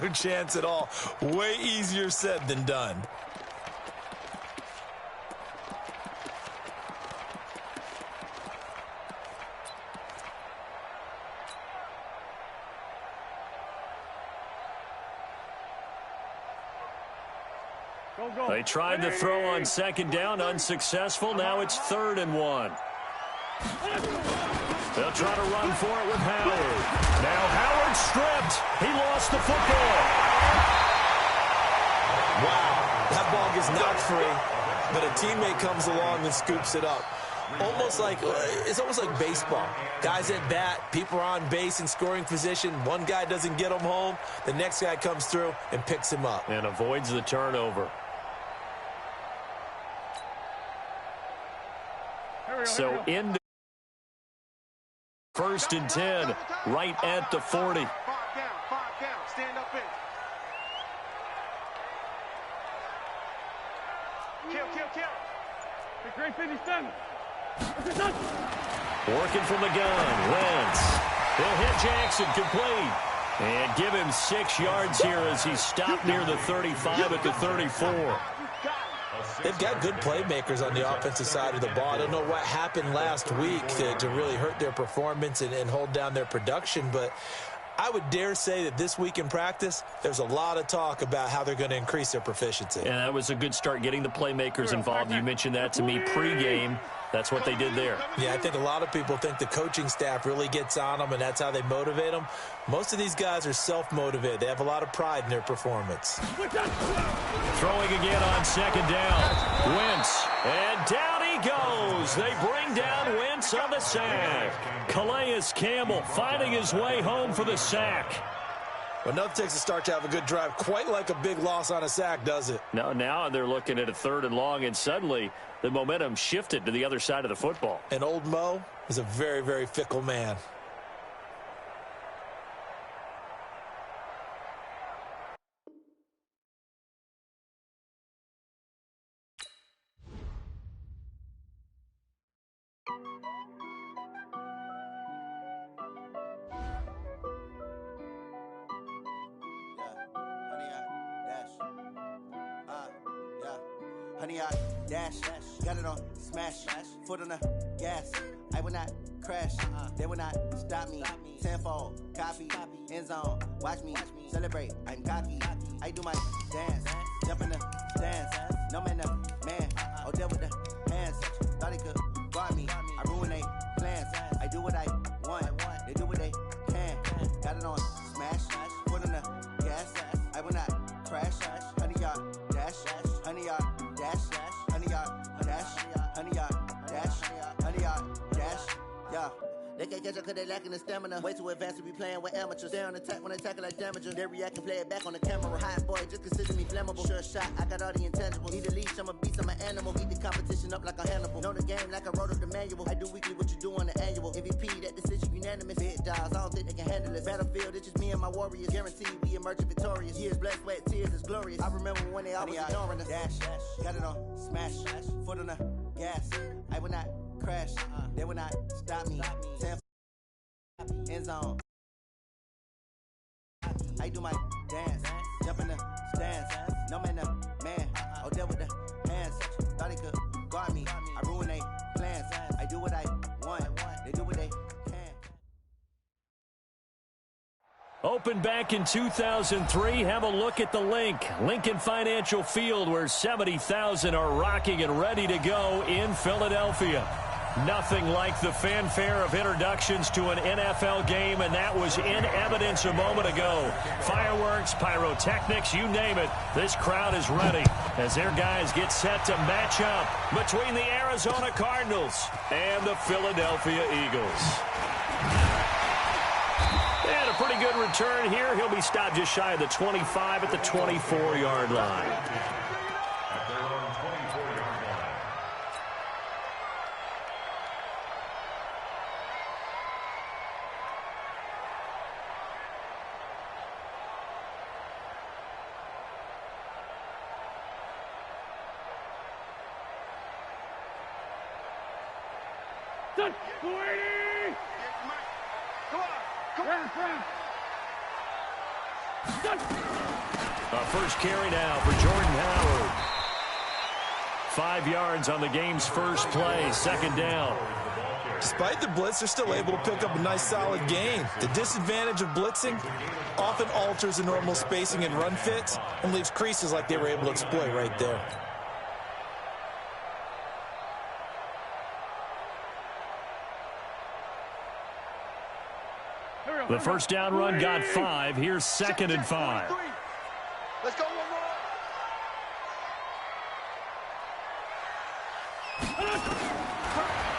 No chance at all. Way easier said than done. They tried to throw on second down, unsuccessful. Now it's 3rd and 1. They'll try to run for it with Howard. Now Howard stripped. He lost the football. Wow, that ball gets knocked free, but a teammate comes along and scoops it up. It's almost like baseball. Guys at bat, people are on base in scoring position. One guy doesn't get him home. The next guy comes through and picks him up. And avoids the turnover. So into 1st and 10, right at the 40. 5 down, stand up in. Kill. The great 57. Working from the gun, Wentz. He'll hit Jackson, complete. And give him 6 yards here as he stopped near the 35 at the 34. They've got good playmakers on the offensive side of the ball. I don't know what happened last week to really hurt their performance and hold down their production, but I would dare say that this week in practice, there's a lot of talk about how they're going to increase their proficiency. And that was a good start, getting the playmakers involved. You mentioned that to me pregame. That's what they did there. Yeah, I think a lot of people think the coaching staff really gets on them, and that's how they motivate them. Most of these guys are self-motivated. They have a lot of pride in their performance. Throwing again on second down. Wentz. And down he goes. They bring down Wentz on the sack. Calais Campbell finding his way home for the sack. Well, nothing takes a start to have a good drive. Quite like a big loss on a sack, does it? No, now they're looking at a 3rd and long, and suddenly the momentum shifted to the other side of the football. And old Mo is a very, very fickle man. Honey, I dash, got it on smash, foot on the gas. I will not crash, they will not stop me. Tenfold, copy, end zone, watch me celebrate. I'm cocky, I do my dance, jump in the stands. No man, oh, deal with the hands. Thought he could guard me, I ruin they plans. I do what I want, they do what they can. Got it on smash, foot on the gas. I will not crash, honey, y'all dash, honey, y'all dash, honey, y'all dash, honey, y'all dash, honey, y'all dash, yeah. They can't catch up cause they lacking the stamina. Way too advanced to be playing with amateurs. Stay on attack when they tackle like damagers. They react and play it back on the camera. Hot boy, just consider me flammable. Sure shot, I got all the intangibles. Need a leash, I'm a beast, I'm an animal. Eat the competition up like a Hannibal. Know the game like I wrote up the manual. I do weekly what you do on the annual. MVP, that decision unanimous. Big dogs, I don't think they can handle it. Battlefield, it's just me and my warriors. Guaranteed we emerge victorious. Years, blood, sweat, tears is glorious. I remember when they always ignoring us. Dash, got it on smash, foot on the gas. I will not crash, they will not stop me. End zone. I do my dance, jump in the stands. No man, oh, deal with the hands. Thought he could guard me, I ruin they plans. I do what I want, they do what they can. Opened back in 2003. Have a look at the link. Lincoln Financial Field, where 70,000 are rocking and ready to go in Philadelphia. Nothing like the fanfare of introductions to an NFL game, and that was in evidence a moment ago. Fireworks, pyrotechnics, you name it. This crowd is ready as their guys get set to match up between the Arizona Cardinals and the Philadelphia Eagles. And a pretty good return here. He'll be stopped just shy of the 25 at the 24-yard line. First carry now for Jordan Howard. 5 yards on the game's first play, second down. Despite the blitz, they're still able to pick up a nice, solid gain. The disadvantage of blitzing often alters the normal spacing and run fits and leaves creases like they were able to exploit right there. The first down run got 5. Here's 2nd and 5. Let's go one more.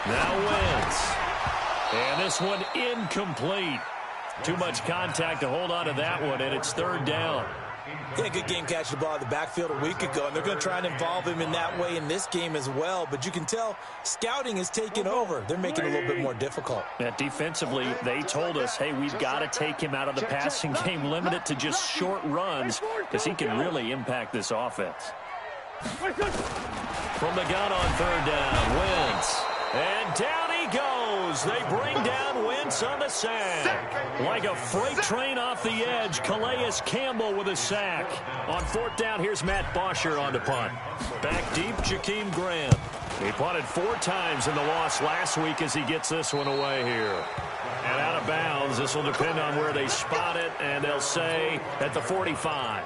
Now Wentz. And this one incomplete. Too much contact to hold on to that one, and it's 3rd down. Yeah, good game catching the ball in the backfield a week ago, and they're going to try and involve him in that way in this game as well. But you can tell scouting is taking over. They're making it a little bit more difficult. Yeah, defensively, they told us, hey, we've got to take him out of the passing game, limit it to just short runs, because he can really impact this offense. From the gun on 3rd down, Wentz. And down he goes. They bring down Wentz on the sack. Like a freight train off the edge, Calais Campbell with a sack. On 4th down, here's Matt Bosher on the punt. Back deep, Jakeem Graham. He punted 4 times in the loss last week as he gets this one away here. And out of bounds, this will depend on where they spot it, and they'll say at the 45.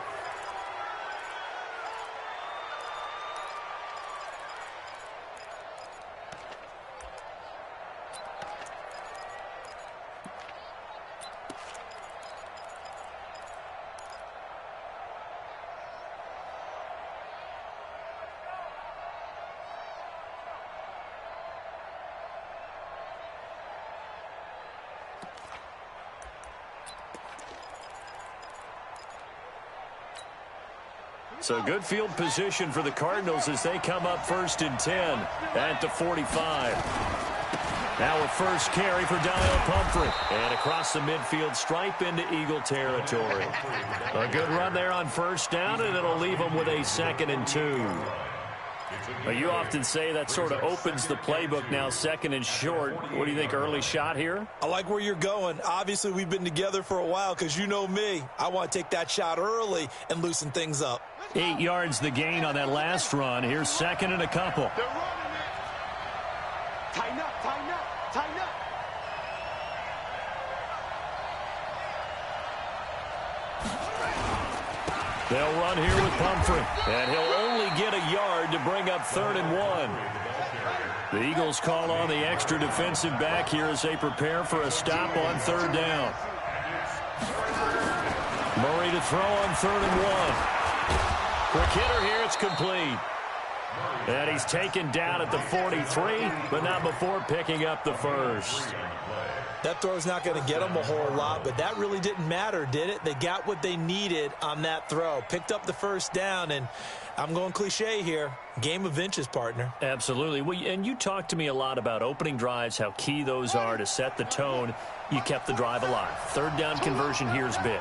So good field position for the Cardinals as they come up 1st and 10 at the 45. Now a first carry for Donnell Pumphrey. And across the midfield stripe into Eagle territory. A good run there on 1st down, and it'll leave them with a 2nd and 2. Well, you often say that sort of opens the playbook now, 2nd and short. What do you think, early shot here? I like where you're going. Obviously, we've been together for a while because you know me. I want to take that shot early and loosen things up. 8 yards the gain on that last run. Here's 2nd and a couple. They're running it. Tighten up, tighten up, tighten up. They'll run here with Pumphrey, and he'll only get a yard to bring up 3rd and 1. The Eagles call on the extra defensive back here as they prepare for a stop on 3rd down. Murray to throw on 3rd and 1. Quick hitter here, it's complete. And he's taken down at the 43, but not before picking up the first. That throw's not going to get them a whole lot, but that really didn't matter, did it? They got what they needed on that throw. Picked up the first down, and I'm going cliche here. Game of inches, partner. Absolutely. Well, and you talked to me a lot about opening drives, how key those are to set the tone. You kept the drive alive. 3rd down conversion here is big.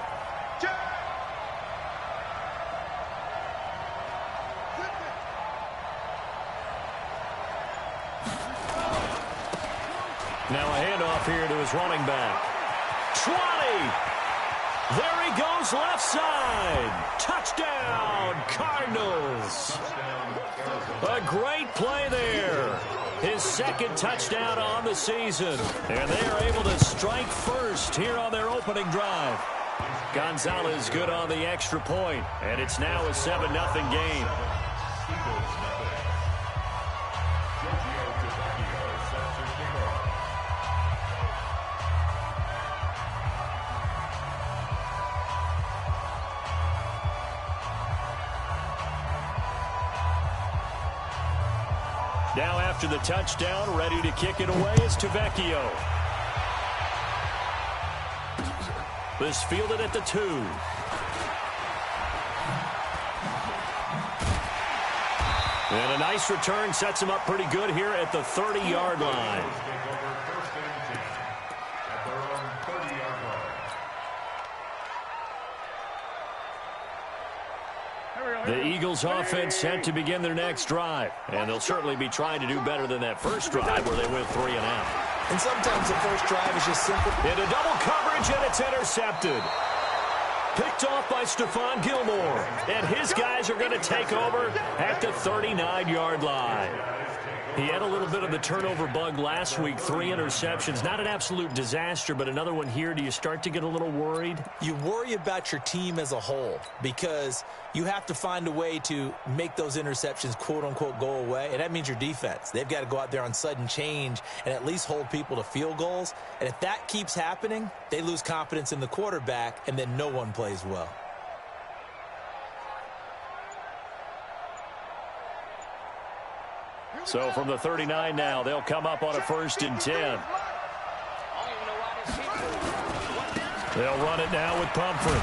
Now a handoff here to his running back. 20. There he goes left side. Touchdown, Cardinals. A great play there. His 2nd touchdown on the season. And they are able to strike first here on their opening drive. Gonzalez good on the extra point. And it's now a 7-0 game. Now after the touchdown, ready to kick it away is Tavecchio. This fielded at the 2. And a nice return sets him up pretty good here at the 30-yard line. The Eagles offense set to begin their next drive. And they'll certainly be trying to do better than that first drive where they went 3 and out. And sometimes the first drive is just simple. Into double coverage, and it's intercepted. Picked off by Stephon Gilmore. And his guys are going to take over at the 39-yard line. He had a little bit of the turnover bug last week, 3 interceptions. Not an absolute disaster, but another one here. Do you start to get a little worried? You worry about your team as a whole because you have to find a way to make those interceptions, quote-unquote, go away, and that means your defense. They've got to go out there on sudden change and at least hold people to field goals, and if that keeps happening, they lose confidence in the quarterback, and then no one plays well. So from the 39 now, they'll come up on a 1st and 10. They'll run it now with Pumphrey.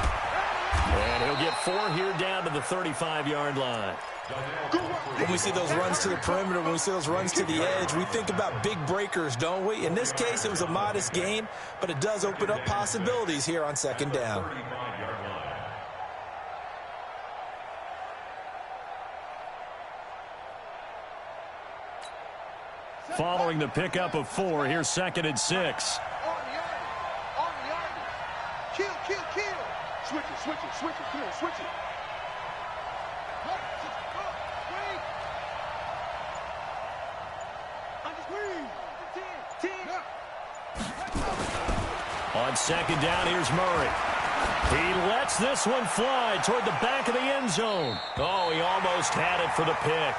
And he'll get 4 here down to the 35-yard line. When we see those runs to the perimeter, when we see those runs to the edge, we think about big breakers, don't we? In this case, it was a modest game, but it does open up possibilities here on 2nd down. Following the pickup of 4, here's 2nd and 6. Kill. Switch it. Come on, switch it. On 2nd down, here's Murray. He lets this one fly toward the back of the end zone. Oh, he almost had it for the pick.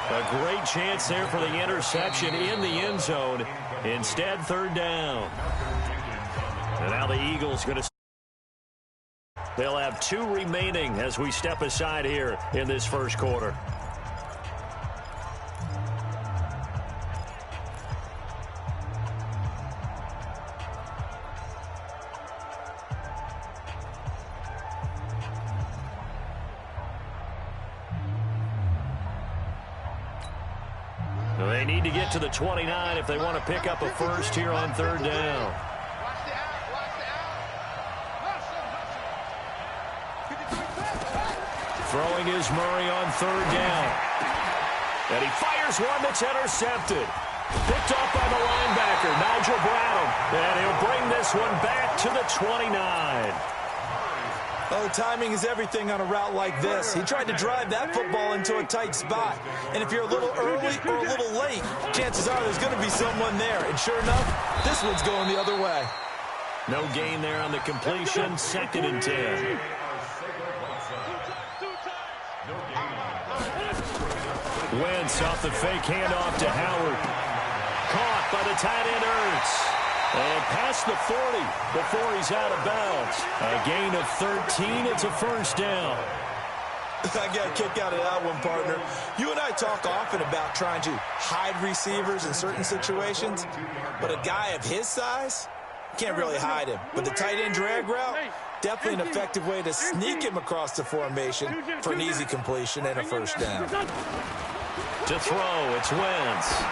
A great chance there for the interception in the end zone. Instead, 3rd down. And now the Eagles going to... They'll have 2 remaining as we step aside here in this 1st quarter. They need to get to the 29 if they want to pick up a 1st here on 3rd down. Throwing is Murray on 3rd down. And he fires one that's intercepted. Picked off by the linebacker, Nigel Bradham. And he'll bring this one back to the 29. Oh, timing is everything on a route like this. He tried to drive that football into a tight spot. And if you're a little early or a little late, chances are there's going to be someone there. And sure enough, this one's going the other way. No gain there on the completion. 2nd and 10. Wentz off the fake handoff to Howard. Caught by the tight end Ertz. And past the 40 before he's out of bounds. A gain of 13. It's a 1st down. I got a kick out of that one, partner. You and I talk often about trying to hide receivers in certain situations, but a guy of his size can't really hide him. But the tight end drag route, definitely an effective way to sneak him across the formation for an easy completion and a 1st down. To throw, it's Wentz.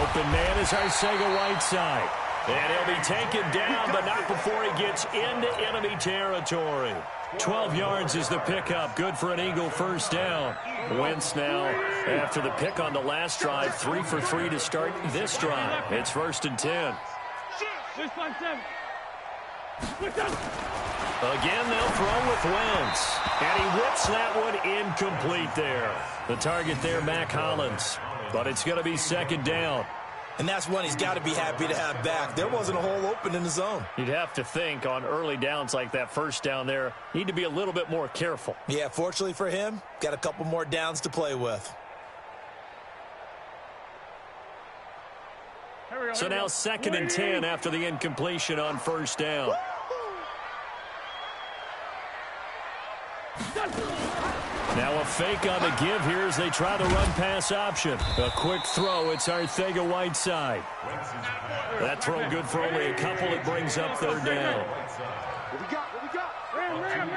Open man is Arcega-Whiteside. And he'll be taken down, but not before he gets into enemy territory. 12 yards is the pickup. Good for an Eagle 1st down. Wentz now, after the pick on the last drive, 3 for 3 to start this drive. It's 1st and 10. Again, they'll throw with Wentz. And he whips that one incomplete there. The target there, Mac Hollins. But it's going to be 2nd down. And that's one he's got to be happy to have back. There wasn't a hole open in the zone. You'd have to think on early downs like that 1st down there, need to be a little bit more careful. Yeah, fortunately for him, got a couple more downs to play with. So now 2nd and 10 after the incompletion on 1st down. Now a fake on the give here as they try the run-pass option. A quick throw. It's Arcega-Whiteside. That throw good for only a couple. It brings up 3rd down. What we got? Ram.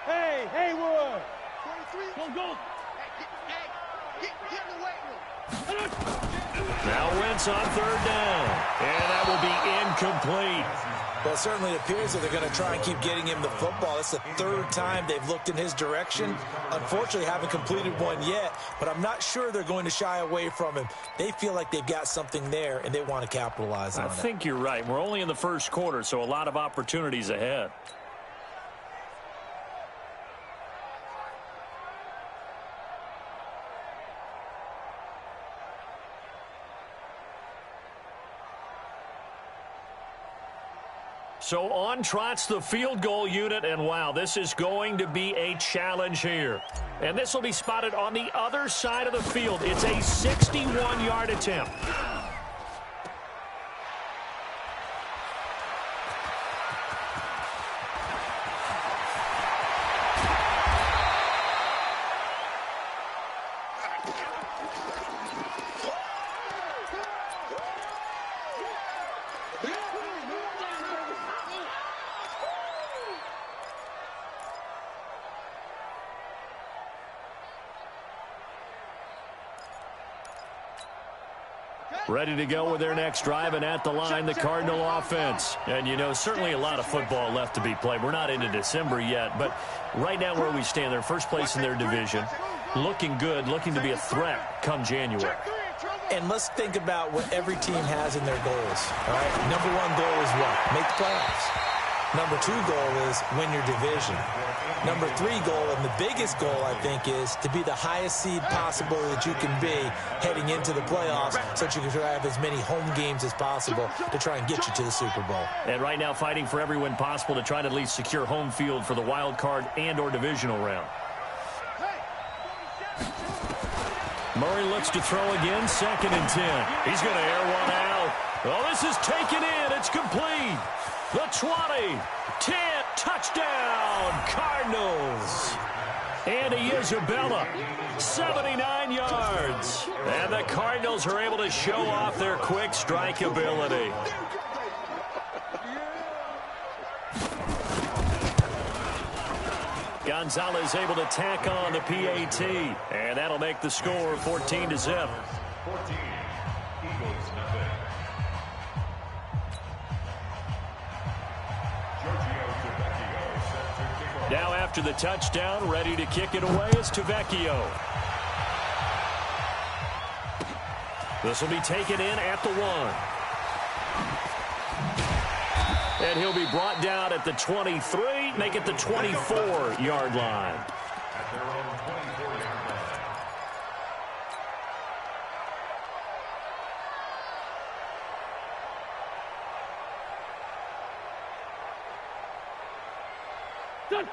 Hey, Haywood. 23. Go. Get in the weight room. Now Wentz on 3rd down. And that will be incomplete. Well, it certainly appears that they're going to try and keep getting him the football. It's the third time they've looked in his direction. Unfortunately, haven't completed one yet, but I'm not sure they're going to shy away from him. They feel like they've got something there, and they want to capitalize on it. I think you're right. We're only in the first quarter, so a lot of opportunities ahead. So on trots the field goal unit, and wow, this is going to be a challenge here. And this will be spotted on the other side of the field. It's a 61-yard attempt. Ready to go with their next drive, and at the line, the Cardinal offense. And, you know, certainly a lot of football left to be played. We're not into December yet, but right now where we stand, they're first place in their division, looking good, looking to be a threat come January. And let's think about what every team has in their goals, all right? Number one goal is what? Make the playoffs. Number two goal is win your division. Number three goal, and the biggest goal, I think, is to be the highest seed possible that you can be heading into the playoffs so that you can have as many home games as possible to try and get you to the Super Bowl. And right now fighting for every win possible to try to at least secure home field for the wild card and or divisional round. Murray looks to throw again, 2nd and 10. He's going to air one out. Oh, this is taken in. It's complete. The 20, 10, touchdown, Cardinals. Andy Isabella, 79 yards. And the Cardinals are able to show off their quick strike ability. Gonzalez able to tack on the PAT. And that'll make the score 14-0. Now after the touchdown, ready to kick it away is Tavecchio. This will be taken in at the 1. And he'll be brought down at the 23, make it the 24-yard line.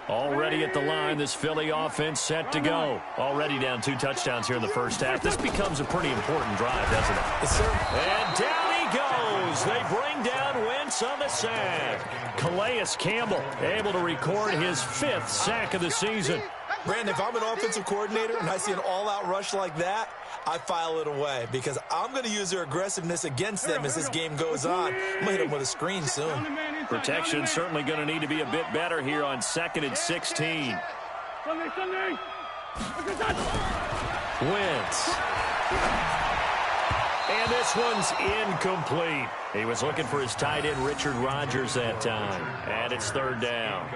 Already at the line, this Philly offense set to go. Already down 2 touchdowns here in the first half. This becomes a pretty important drive, doesn't it? Yes, sir. And down he goes. They bring down Wentz on the sack. Calais Campbell able to record his 5th sack of the season. Brandon, if I'm an offensive coordinator and I see an all-out rush like that, I file it away because I'm going to use their aggressiveness against them as this game goes on. I'm going to hit them with a screen soon. Protection certainly going to need to be a bit better here on 2nd and 16. Wentz. And this one's incomplete. He was looking for his tight end, Richard Rodgers, that time. And it's 3rd down.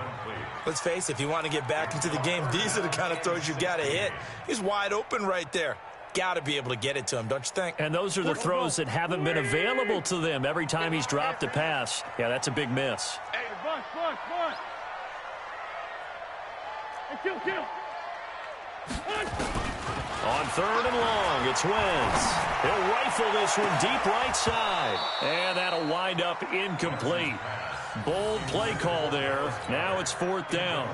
Let's face it, if you want to get back into the game, these are the kind of throws you've got to hit. He's wide open right there. Got to be able to get it to him, don't you think? And those are the throws that haven't been available to them every time he's dropped a pass. Yeah, that's a big miss. Hey, boss. Hey, kill. On 3rd and long, it's Wentz. He'll rifle this one deep right side. And that'll wind up incomplete. Bold play call there. Now it's 4th down.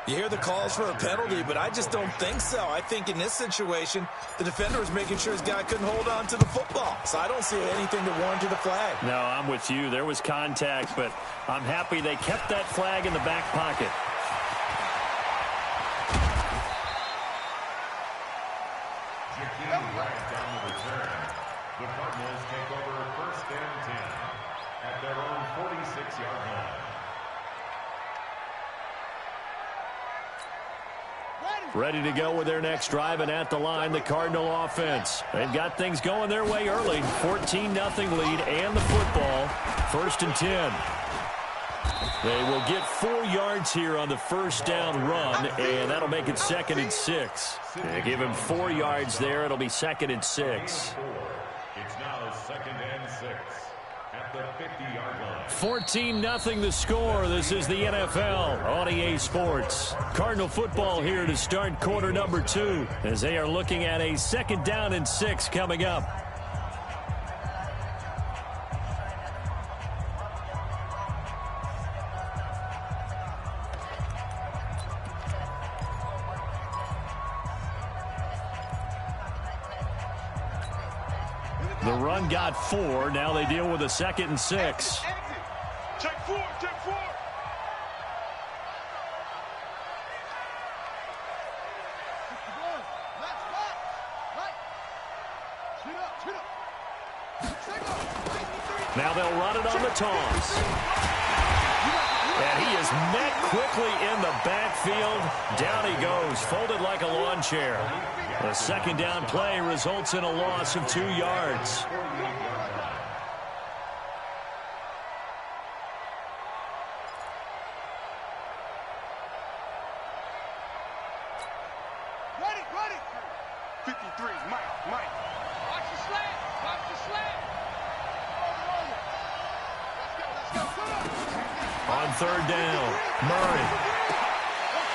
You hear the calls for a penalty, but I just don't think so. I think in this situation, the defender was making sure his guy couldn't hold on to the football. So I don't see anything to warrant the flag. No, I'm with you. There was contact, but I'm happy they kept that flag in the back pocket. The Cardinals take over 1st and 10 at their own 46-yard line. ready to go with their next drive, and at the line, the Cardinal offense. They've got things going their way early. 14-0 lead and the football. 1st and 10. They will get 4 yards here on the first down run, and that'll make it 2nd and 6. They give him 4 yards there. It'll be 2nd and 6. It's now 2nd and 6 at the 50-yard line. 14-0 the score. This is the NFL on EA Sports. Cardinal football here to start quarter number 2 as they are looking at a 2nd down and 6 coming up. The run got 4. Now they deal with a 2nd and 6. Check 4, check 4. Now they'll run it on the toss. And he is met quickly in the backfield. Down he goes, folded like a lawn chair. The 2nd down play results in a loss of 2 yards. Ready, ready. 53, Mike. Watch the slant, watch the slant. Let's go. On 3rd down, Murray.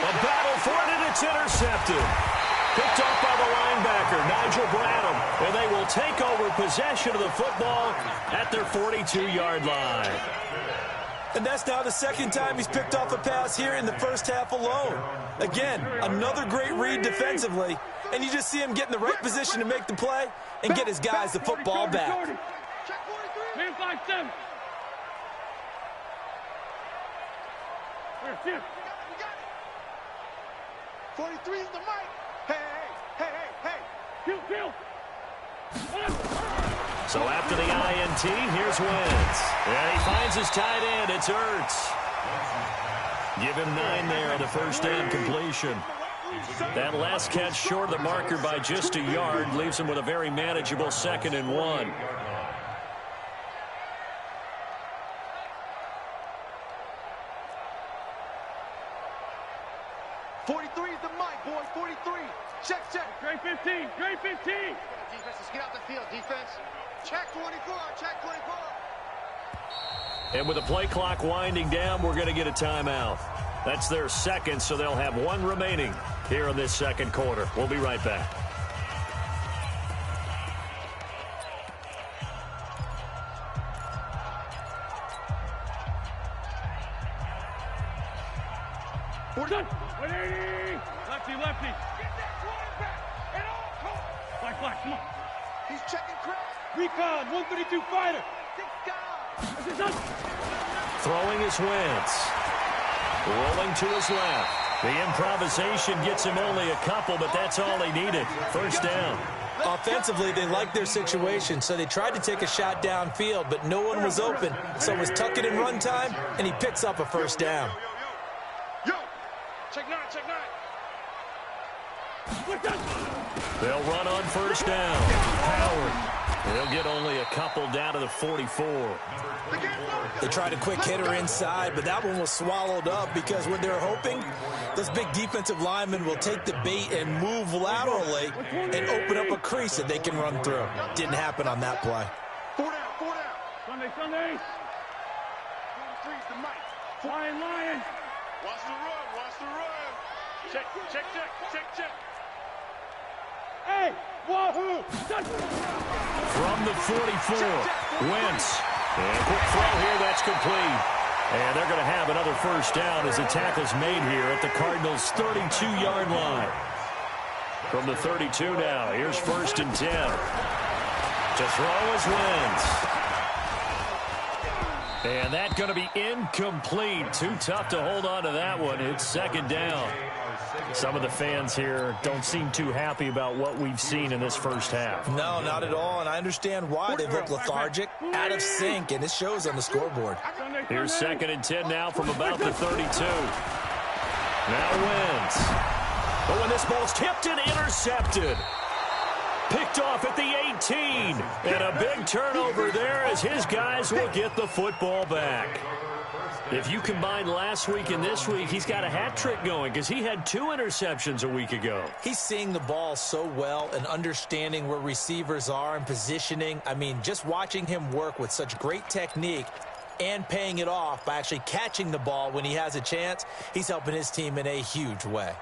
A battle for it, and it's intercepted. Picked off by the linebacker, Nigel Bradham. And they will take over possession of the football at their 42-yard line. And that's now the 2nd time he's picked off a pass here in the first half alone. Again, another great read defensively. And you just see him get in the right position to make the play and get his guys the football back. Check 43. Man 5-7. Where's Jim? We got it. 43 is the mic. Hey. Kill. So after the INT, here's Wentz. And he finds his tight end. It's Ertz. Give him 9 there on the first down completion. That last catch short of the marker by just a yard leaves him with a very manageable 2nd and 1. Boys, 43. Check. Grade 15. Defense, let's get out the field. Defense. Check 24. And with the play clock winding down, we're going to get a timeout. That's their 2nd, so they'll have 1 remaining here in this 2nd quarter. We'll be right back. We're done. 180. Lefty. Get that quarterback at all costs. Black, come on. He's checking crowd. Recon, 132 fighter. This is us. Throwing his Wentz. Rolling to his left. The improvisation gets him only a couple, but that's all he needed. First down. Offensively, they liked their situation, so they tried to take a shot downfield, but no one was open. So it was tuck it in run time, and he picks up a first down. Yo. Check 9. They'll run on first down. Howard. They'll get only a couple down to the 44. They tried a quick hitter inside, but that one was swallowed up because what they're hoping, those big defensive linemen will take the bait and move laterally and open up a crease that they can run through. Didn't happen on that play. 4 down. Sunday. 43's the mic. Flying Lion. Watch the run. Check. Hey, wahoo! From the 44, Wentz. And quick throw here, that's complete. And they're going to have another first down as the tackle's made here at the Cardinals' 32-yard line. From the 32 now, here's 1st and 10. To throw is Wentz. And that's going to be incomplete. Too tough to hold on to that one. It's 2nd down. Some of the fans here don't seem too happy about what we've seen in this first half. No, not at all, and I understand why. They've looked lethargic, out of sync, and it shows on the scoreboard. Here's 2nd and 10 now from about the 32. Now Wentz. But when this ball's tipped and intercepted. Picked off at the 18. And a big turnover there as his guys will get the football back. If you combine last week and this week, he's got a hat trick going because he had 2 interceptions a week ago. He's seeing the ball so well and understanding where receivers are and positioning. I mean, just watching him work with such great technique and paying it off by actually catching the ball when he has a chance, he's helping his team in a huge way.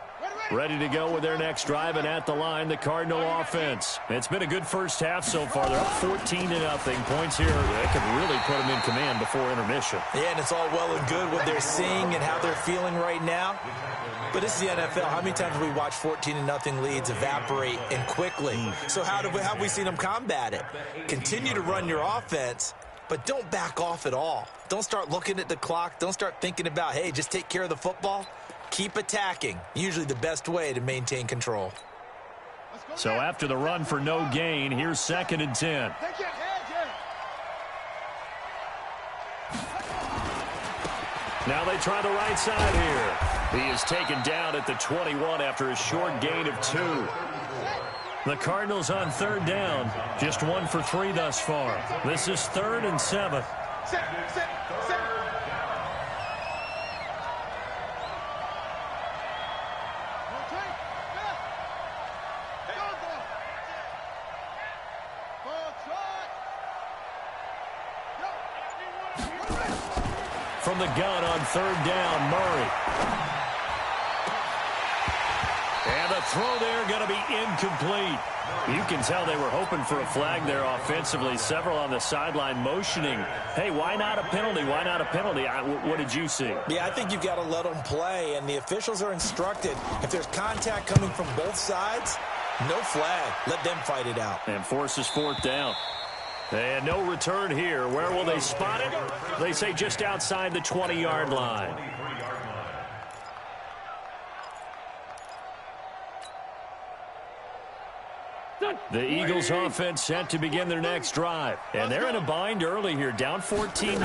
Ready to go with their next drive, and at the line, the Cardinal offense. It's been a good first half so far. They're up 14-0. Points here that could really put them in command before intermission. Yeah, and it's all well and good what they're seeing and how they're feeling right now. But this is the NFL. How many times have we watched 14-0 leads evaporate and quickly? So how have we seen them combat it? Continue to run your offense, but don't back off at all. Don't start looking at the clock. Don't start thinking about, hey, just take care of the football. Keep attacking. Usually the best way to maintain control. So after the run for no gain, here's 2nd and 10. Now they try the right side here. He is taken down at the 21 after a short gain of 2. The Cardinals on 3rd down. Just 1 for 3 thus far. This is 3rd and 7. From the gun on 3rd down, Murray. And the throw there going to be incomplete. You can tell they were hoping for a flag there offensively. Several on the sideline motioning, hey, why not a penalty? Why not a penalty? What did you see? Yeah, I think you've got to let them play, and the officials are instructed. If there's contact coming from both sides, no flag. Let them fight it out. And forces 4th down. And no return here. Where will they spot it? They say just outside the 20-yard line. The Eagles offense set to begin their next drive. And they're in a bind early here, down 14-0.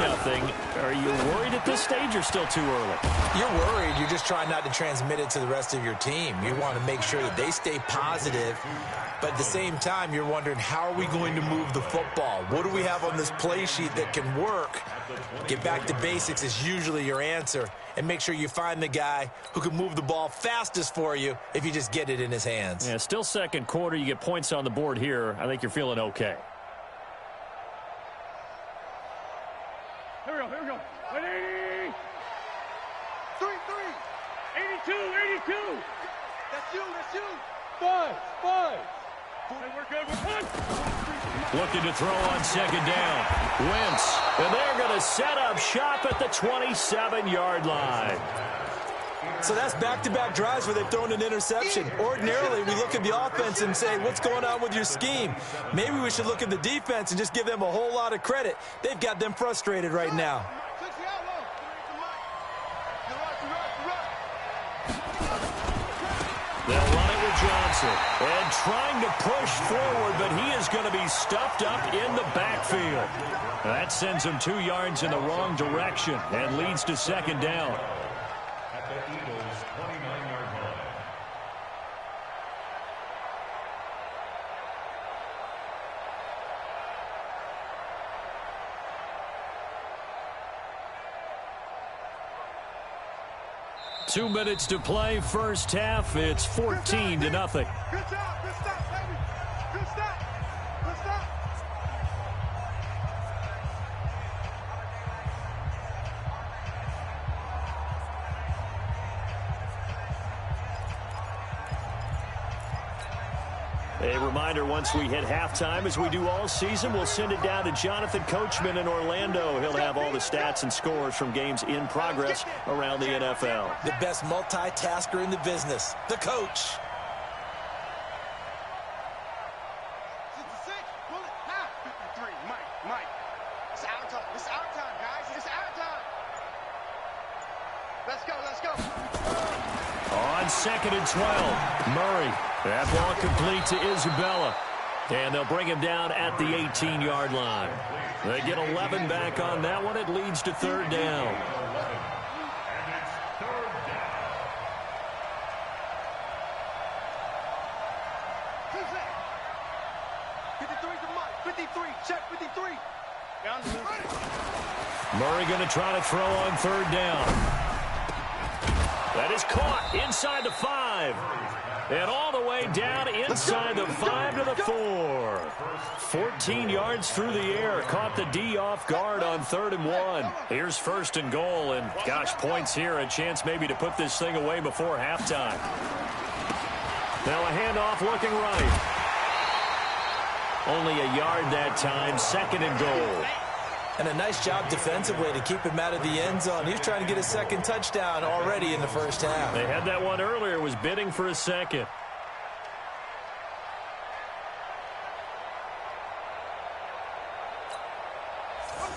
Are you worried at this stage or still too early? You're worried. You're just trying not to transmit it to the rest of your team. You want to make sure that they stay positive. But at the same time, you're wondering, how are we going to move the football? What do we have on this play sheet that can work? Get back to basics is usually your answer. And make sure you find the guy who can move the ball fastest for you if you just get it in his hands. Yeah, still 2nd quarter. You get points on the board here. I think you're feeling okay. Here we go. 180. 3. 82. That's you. 5. And we're good with 1. Looking to throw on 2nd down. Wentz. And they're going to set up shop at the 27-yard line. So that's back-to-back drives where they've thrown an interception. Ordinarily, we look at the offense and say, what's going on with your scheme? Maybe we should look at the defense and just give them a whole lot of credit. They've got them frustrated right now. They'll run it with Johnson. And trying to push forward, but he is going to be stuffed up in the backfield. That sends him 2 yards in the wrong direction and leads to 2nd down. At the Eagles' 29-yard line. Two minutes to play, first half. It's 14-0. Good job. Good stop, baby. Good stop. A reminder, once we hit halftime, as we do all season, we'll send it down to Jonathan Coachman in Orlando. He'll have all the stats and scores from games in progress around the NFL. The best multitasker in the business, the coach. 66, pull it, now. 53, Mike. It's our time. It's our time, guys. It's our time. Let's go. On 2nd and 12, Murray. That ball complete to Isabella. And they'll bring him down at the 18-yard line. They get 11 back on that one. It leads to 3rd down. Check 53. Murray going to try to throw on third down. That is caught inside the 5. And all the way down inside the 5 to the 4. 14 yards through the air. Caught the D off guard on 3rd and 1. Here's 1st and goal. And, gosh, points here. A chance maybe to put this thing away before halftime. Now a handoff looking right. Only a yard that time. 2nd and goal. And a nice job defensively to keep him out of the end zone. He was trying to get a 2nd touchdown already in the first half. They had that one earlier. Was bidding for a 2nd.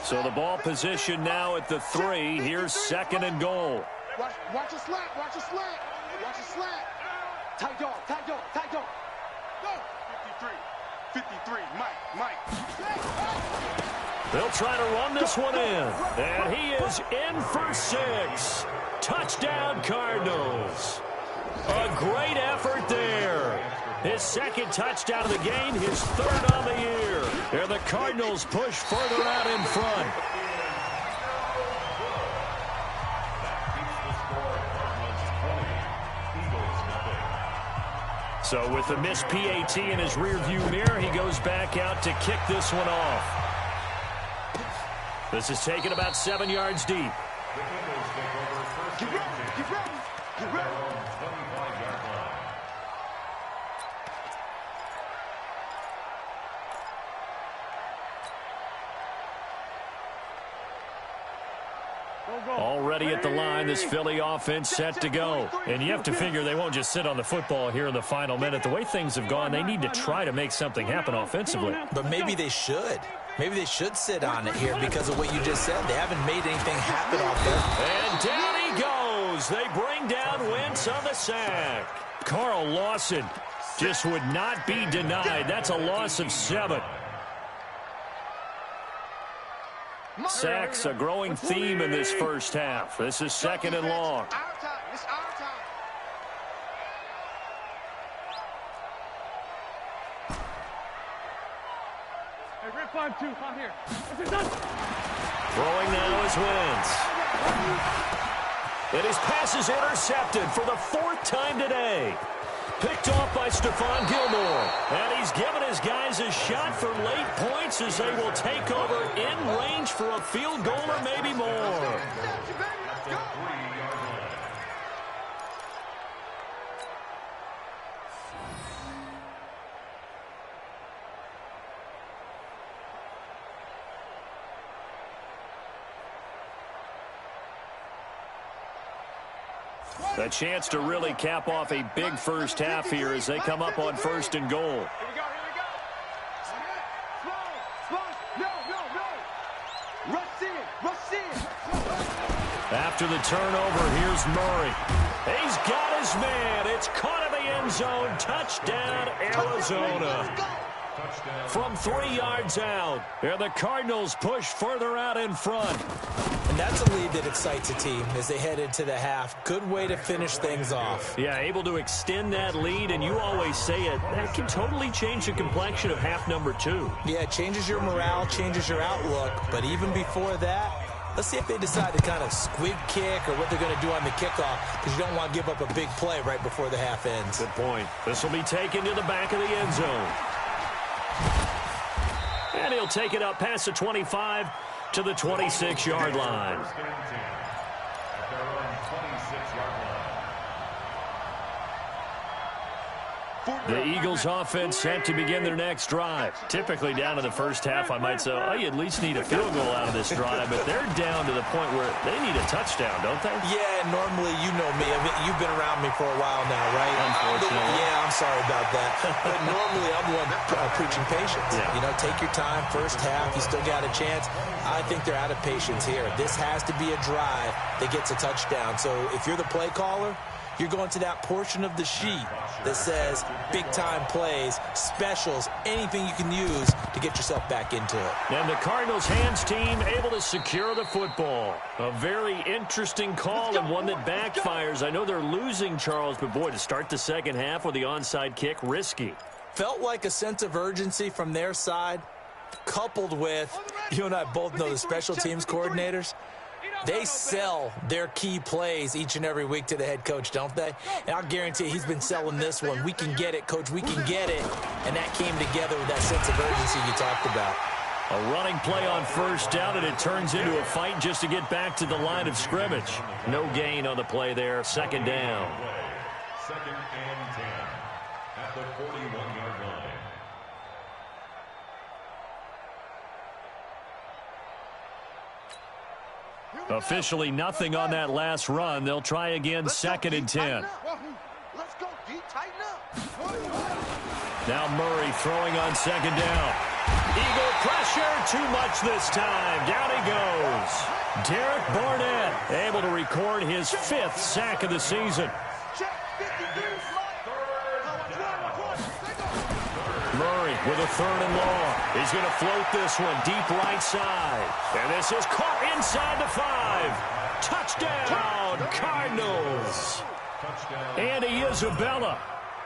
So the ball position now at the 3. Here's 2nd and goal. Watch a slant. Watch a slant. Watch a slant. Tight dog. Tight dog. Tight dog. Go. 53. Mike. They'll try to run this one in. And he is in for 6. Touchdown, Cardinals. A great effort there. His 2nd touchdown of the game, his 3rd on the year. And the Cardinals push further out in front. So with the missed PAT in his rearview mirror, he goes back out to kick this one off. This is taken about 7 yards deep. Get ready. Already at the line, this Philly offense set to go. And you have to figure they won't just sit on the football here in the final minute. The way things have gone, they need to try to make something happen offensively. But maybe they should. Maybe they should sit on it here because of what you just said. They haven't made anything happen off there. And down he goes. They bring down Wentz on the sack. Carl Lawson just would not be denied. That's a loss of 7. Sacks, a growing theme in this first half. This is 2nd and long. It's our time. Hey, Red 5-2, out here. Throwing now is Wentz. And his pass is intercepted for the 4th time today. Picked off by Stephon Gilmore. And he's given his guys a shot for late points as they will take over in range for a field goal or maybe more. A chance to really cap off a big first half here as they come up on 1st and goal. Here we go. No. Rush in. After the turnover, here's Murray. He's got his man. It's caught in the end zone. Touchdown, Arizona. From 3 yards out. And the Cardinals push further out in front. And that's a lead that excites a team as they head into the half. Good way to finish things off. Yeah, able to extend that lead, and you always say it, that can totally change the complexion of half number 2. Yeah, it changes your morale, changes your outlook. But even before that, let's see if they decide to kind of squib kick or what they're going to do on the kickoff, because you don't want to give up a big play right before the half ends. Good point. This will be taken to the back of the end zone. And he'll take it up past the 25 to the 26-yard line. The Eagles offense set to begin their next drive. Typically down to the first half, I might say, oh, you at least need a field goal out of this drive, but they're down to the point where they need a touchdown, don't they? Yeah, normally, you know me. I mean, you've been around me for a while now, right? Unfortunately. Yeah, I'm sorry about that. But normally, I'm the one preaching patience. Yeah. You know, take your time. First half, you still got a chance. I think they're out of patience here. This has to be a drive that gets a touchdown. So if you're the play caller, you're going to that portion of the sheet that says big-time plays, specials, anything you can use to get yourself back into it. And the Cardinals' hands team able to secure the football. A very interesting call and one that backfires. I know they're losing, Charles, but boy, to start the second half with the onside kick, risky. Felt like a sense of urgency from their side. coupled with, you and I both know the special teams coordinators, they sell their key plays each and every week to the head coach, don't they? And I'll guarantee he's been selling this one. We can get it, coach, we can get it. And that came together with that sense of urgency you talked about. A running play on first down, and it turns into a fight just to get back to the line of scrimmage. No gain on the play there. Second down. Second and 10 at the 41-yard line. Officially nothing on that last run. They'll try again, second and 10. Let's go, D. Tighten up. Now Murray throwing on second down. Eagle pressure, too much this time. Down he goes. Derek Barnett able to record his 5th sack of the season. Murray with a third and long. He's going to float this one deep right side. And this is caught inside the 5. Touchdown, Cardinals. Andy Isabella,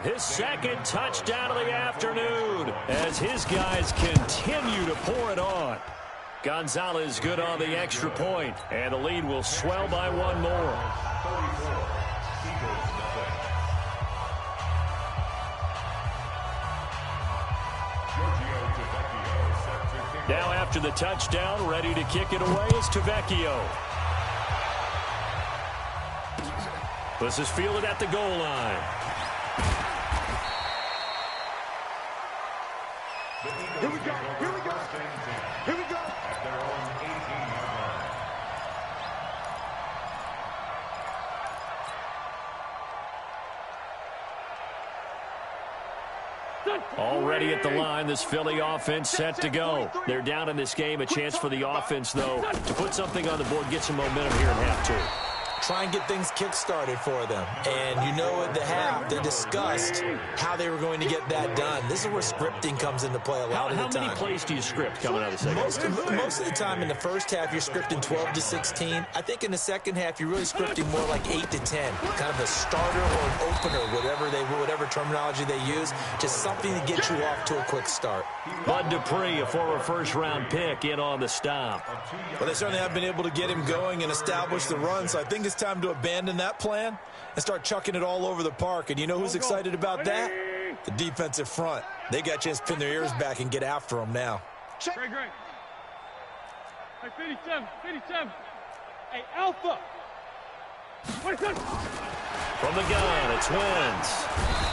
his second touchdown of the afternoon as his guys continue to pour it on. Gonzalez good on the extra point, and the lead will swell by one more. Now after the touchdown, ready to kick it away is Tavecchio. This is fielded at the goal line. Here we go. Here we go. Here we go. At their own 18-yard line. Already at the line, this Philly offense set to go. They're down in this game. A chance for the offense, though, to put something on the board, get some momentum here in half 2. Try and get things kick-started for them. And you know at the half, they discussed how they were going to get that done. This is where scripting comes into play a lot of the time. How many plays do you script coming out of the second? Most of the time in the first half, you're scripting 12 to 16. I think in the second half, you're really scripting more like 8 to 10. Kind of a starter or an opener, whatever terminology they use. Just something to get you off to a quick start. Bud Dupree, a former first-round pick, in on the stop. Well, they certainly have been able to get him going and establish the run, so I think it's time to abandon that plan and start chucking it all over the park. And you know who's excited about that? The defensive front. They got a chance to pin their ears back and get after them now. Great. Hey, 57. Hey, Alpha. From the gun, it's Wentz.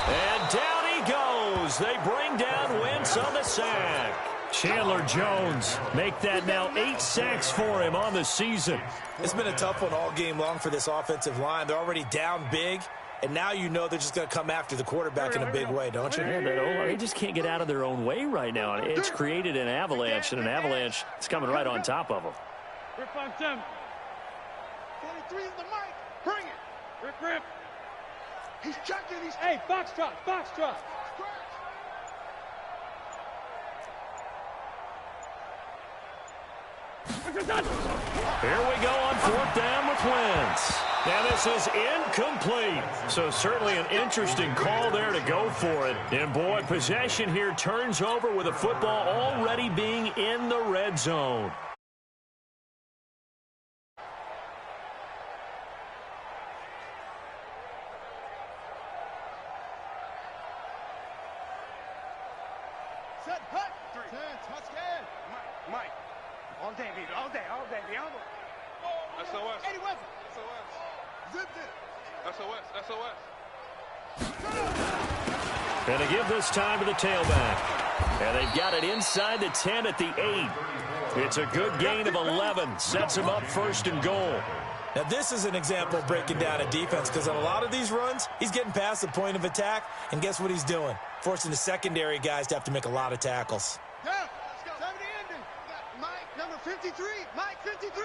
And down he goes. They bring down Wentz on the sack. Chandler Jones make that now 8 sacks for him on the season. It's been a tough one all game long for this offensive line. They're already down big, and now you know they're just going to come after the quarterback in a big way, don't you? Yeah, they just can't get out of their own way right now. It's created an avalanche, and an avalanche is coming right on top of them. Rip on 10. 23 is the mic. Bring it. Rip. He's checking. Hey, Foxtrot. Here we go on 4th down with Wentz. Now this is incomplete. So certainly an interesting call there to go for it. And boy, possession here turns over with a football already being in the red zone. Set, hut. 10, touchdown. Mike. All day, baby. All day. SOS. Eddie Weapon. SOS. Zipped it. SOS. And they give this time to the tailback. And they've got it inside the 10 at the 8. It's a good gain of 11. Sets them up 1st and goal. Now, this is an example of breaking down a defense because on a lot of these runs, he's getting past the point of attack, and guess what he's doing? Forcing the secondary guys to have to make a lot of tackles. Yeah, let's go. 70 ending. Mike, number 53. Mike, 53.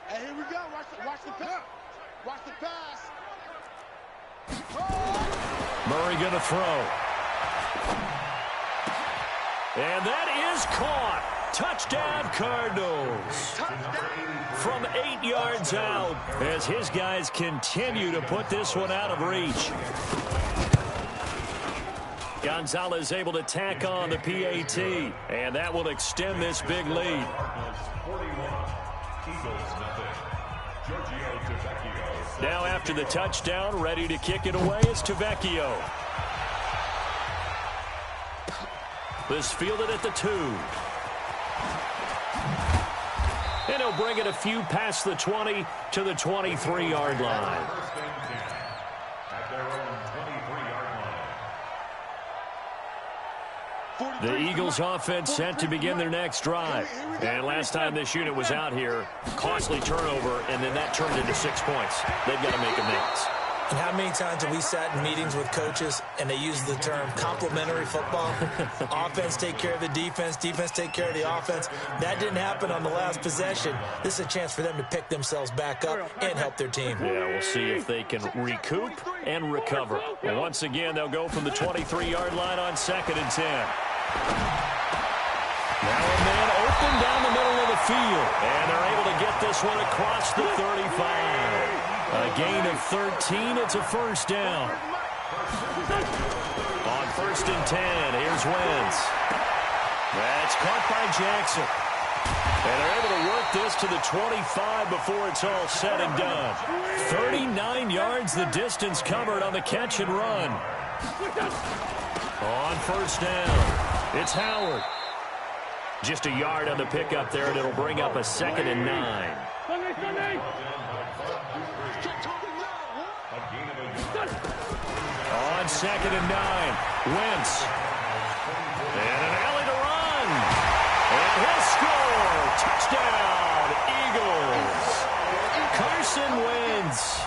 Hey, here we go. Watch the pass. Watch the pass. Murray going to throw. And that is caught. Touchdown, Cardinals. From 8 yards out as his guys continue to put this one out of reach. Gonzalez able to tack on the PAT, and that will extend this big lead. Cardinals 41, Eagles nothing. Giorgio Tavecchio. Now after the touchdown, ready to kick it away is Tavecchio. This fielded at the 2. And he'll bring it a few past the 20 to the 23-yard line. First and 10 at their own 23-yard line. The Eagles offense set to begin their next drive. And last time this unit was out here, costly turnover, and then that turned into 6 points. They've got to make amends. And how many times have we sat in meetings with coaches and they use the term complementary football? Offense take care of the defense, defense take care of the offense. That didn't happen on the last possession. This is a chance for them to pick themselves back up and help their team. Yeah, we'll see if they can recoup and recover. And once again, they'll go from the 23-yard line on 2nd and 10. Now a man open down the middle of the field. And they're able to get this one across the 35. A gain of 13. It's a first down. On 1st and 10, here's Wentz. That's caught by Jackson. And they're able to work this to the 25 before it's all said and done. 39 yards the distance covered on the catch and run. On 1st down, it's Howard. Just a yard on the pickup there, and it'll bring up a 2nd and 9. On 2nd and 9, Wentz. And an alley to run. And he'll score. Touchdown, Eagles. Carson Wentz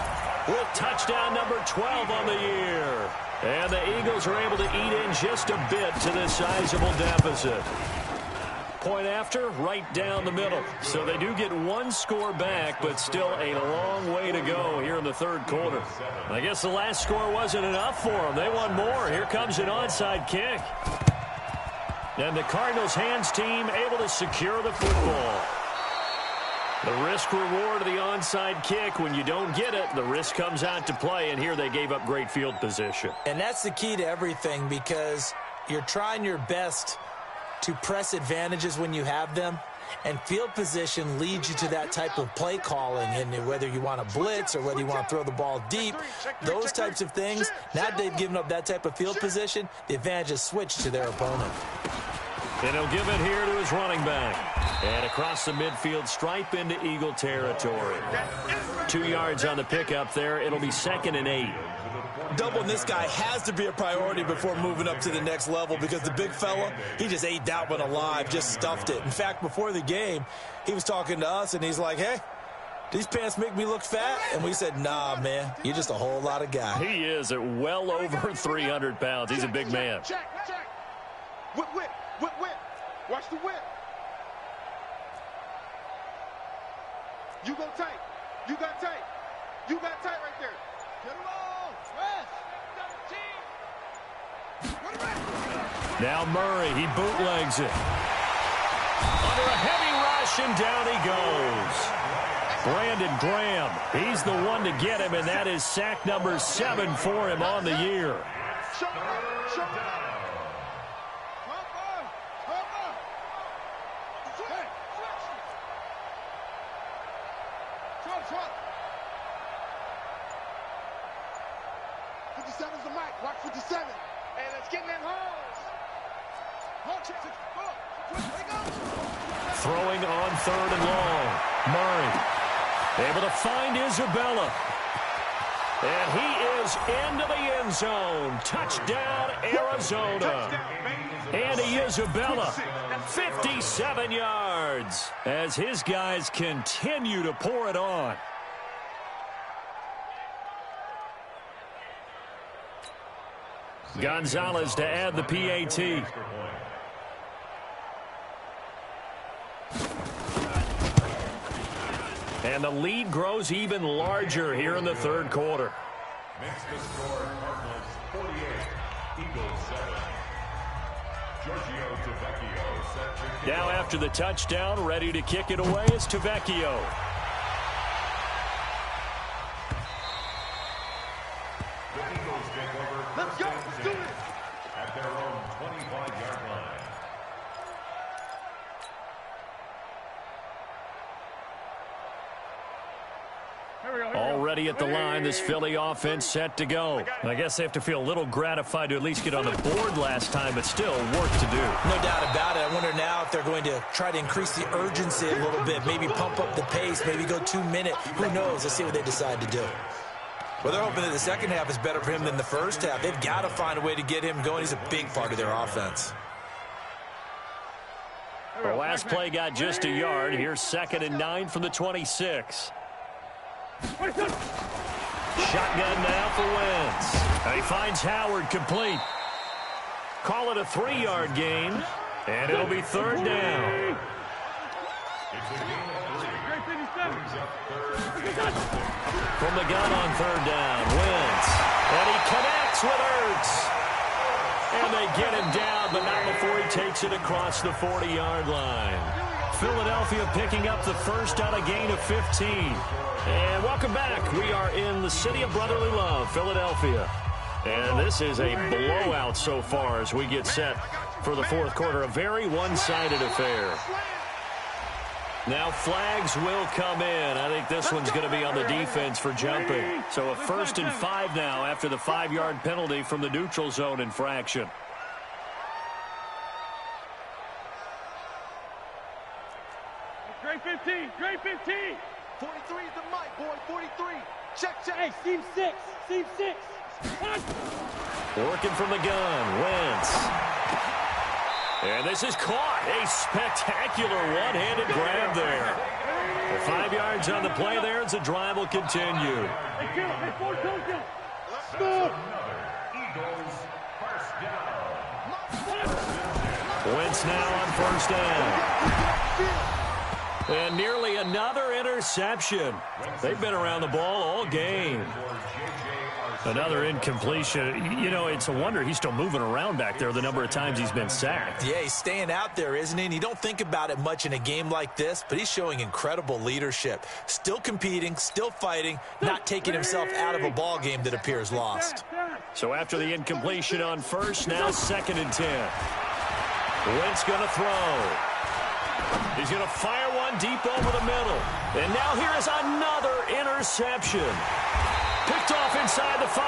with touchdown number 12 on the year. And the Eagles are able to eat in just a bit to this sizable deficit. Point after, right down the middle. So they do get one score back, but still a long way to go here in the 3rd quarter. I guess the last score wasn't enough for them. They want more. Here comes an onside kick. And the Cardinals' hands team able to secure the football. The risk-reward of the onside kick, when you don't get it, the risk comes out to play, and here they gave up great field position. And that's the key to everything, because you're trying your best to press advantages when you have them, and field position leads you to that type of play calling, and whether you want to blitz or whether you want to throw the ball deep, those types of things. Now that they've given up that type of field position, the advantage is switched to their opponent. And he'll give it here to his running back. And across the midfield stripe into Eagle territory. 2 yards on the pickup there. It'll be 2nd and 8. Doubling this guy has to be a priority before moving up to the next level, because the big fella, he just ate that one alive, just stuffed it. In fact, before the game, he was talking to us, and he's like, hey, these pants make me look fat? And we said, nah, man, you're just a whole lot of guy. He is at well over 300 pounds. He's a big man. Check. Whip. Watch the whip. You go tight. You got tight. You got tight right there. Get him on. Now Murray, he bootlegs it. Under a heavy rush, and down he goes. Brandon Graham, he's the one to get him, and that is sack number 7 for him on the year. Throwing on 3rd and long. Murray able to find Isabella. And he is into the end zone. Touchdown, Arizona. Andy Isabella, 57 yards, as his guys continue to pour it on. Gonzalez to add the PAT. And the lead grows even larger here in the 3rd quarter. Makes the score Cardinals 48, Eagles 7. Giorgio Tavecchio set to kick Now off. after the touchdown, ready to kick it away is Tavecchio. The Eagles take over first and 10 at their Already at the line, this Philly offense set to go. I guess they have to feel a little gratified to at least get on the board last time, but still work to do. No doubt about it. I wonder now if they're going to try to increase the urgency a little bit, maybe pump up the pace, maybe go 2 minute. Who knows? Let's see what they decide to do. Well, they're hoping that the second half is better for him than the first half. They've got to find a way to get him going. He's a big part of their offense. The last play got just a yard. Here's 2nd and 9 from the 26. Shotgun now for Wentz. And he finds Howard complete. Call it a 3-yard gain, and it'll be 3rd down. From the gun on 3rd down, Wentz. And he connects with Ertz. And they get him down, but not before he takes it across the 40-yard line. Philadelphia picking up the first on a gain of 15. And welcome back. We are in the city of brotherly love, Philadelphia. And this is a blowout so far as we get set for the 4th quarter. A very one-sided affair. Now flags will come in. I think this one's going to be on the defense for jumping. So a 1st and 5 now after the 5-yard penalty from the neutral zone infraction. Great 15, great 15. 43 is the mic, boy, 43. Check. Hey, seam 6, seam 6. Working from the gun, Wentz. And this is caught. A spectacular one-handed grab there. The 5 yards on the play there as the drive will continue. Hey, kill. Hey, 4 kills, kill. Eagles first down. Wentz now on 1st down. And nearly another interception. They've been around the ball all game. Another incompletion. You know, it's a wonder he's still moving around back there the number of times he's been sacked. Yeah, he's staying out there, isn't he? And you don't think about it much in a game like this, but he's showing incredible leadership. Still competing, still fighting, not taking himself out of a ball game that appears lost. So after the incompletion on 1st, now 2nd and 10. Wentz going to throw. He's going to fire one deep over the middle. And now here is another interception. Picked off inside the 5.